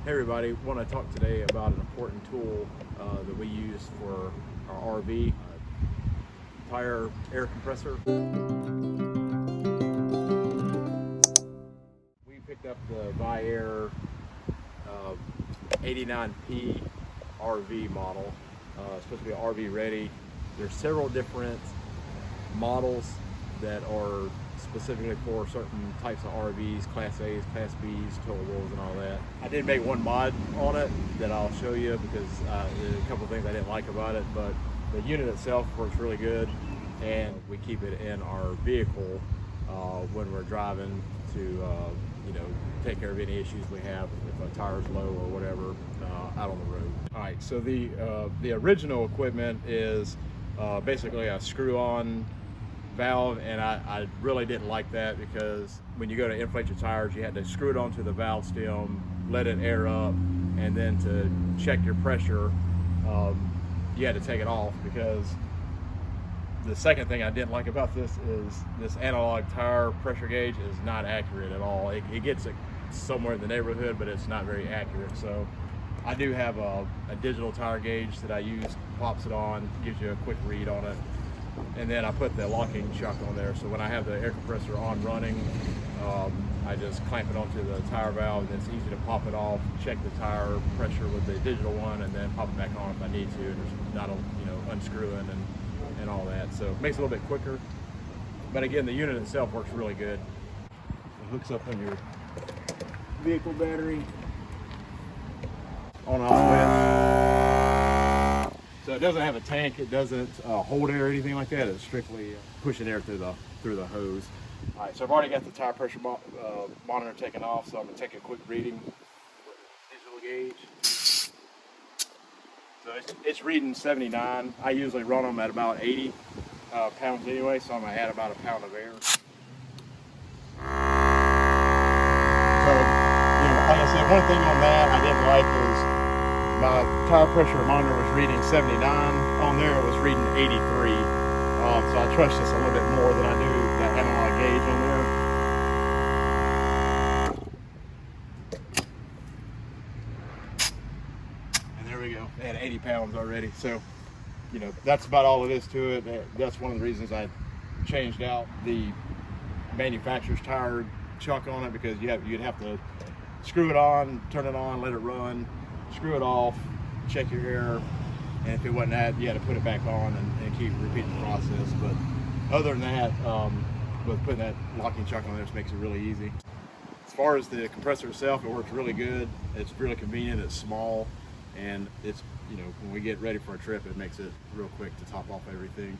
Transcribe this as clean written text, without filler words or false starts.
Hey everybody, want to talk today about an important tool that we use for our RV, tire air compressor. We picked up the ViAir 89P RV model. It's supposed to be RV ready. There's several different models that are specifically for certain types of RVs, Class A's, Class B's, towables and all that. I did make one mod on it that I'll show you because there's a couple of things I didn't like about it, but the unit itself works really good, and we keep it in our vehicle when we're driving to take care of any issues we have if a tire's low or whatever out on the road. All right, so the original equipment is basically a screw-on valve, and I really didn't like that because when you go to inflate your tires, you had to screw it onto the valve stem, let it air up, and then to check your pressure, you had to take it off. Because the second thing I didn't like about this is this analog tire pressure gauge is not accurate at all. It gets it somewhere in the neighborhood, but it's not very accurate. So I do have a digital tire gauge that I use, pops it on, gives you a quick read on it. And then I put the locking chuck on there, so when I have the air compressor on running, I just clamp it onto the tire valve, and it's easy to pop it off, check the tire pressure with the digital one, and then pop it back on if I need to. There's not unscrewing and all that, so it makes it a little bit quicker. But again, the unit itself works really good. It hooks up on your vehicle battery, on off switch. So it doesn't have a tank, it doesn't hold air or anything like that. It's strictly pushing air through the hose. All right, so I've already got the tire pressure monitor taken off, so I'm gonna take a quick reading with the digital gauge. So it's reading 79. I usually run them at about 80 pounds anyway, so I'm gonna add about a pound of air. So, like I said, one thing on that I didn't like is my tire pressure monitor was reading 79. On there it was reading 83. So I trust this a little bit more than I do that analog gauge on there. And there we go. At 80 pounds already. So, that's about all it is to it. That's one of the reasons I changed out the manufacturer's tire chuck on it, because you'd have to screw it on, turn it on, let it run, screw it off, check your air, and if it wasn't that, you had to put it back on and keep repeating the process. But other than that, with putting that locking chuck on there, just makes it really easy. As far as the compressor itself, it works really good. It's really convenient, it's small, and it's, when we get ready for a trip, it makes it real quick to top off everything.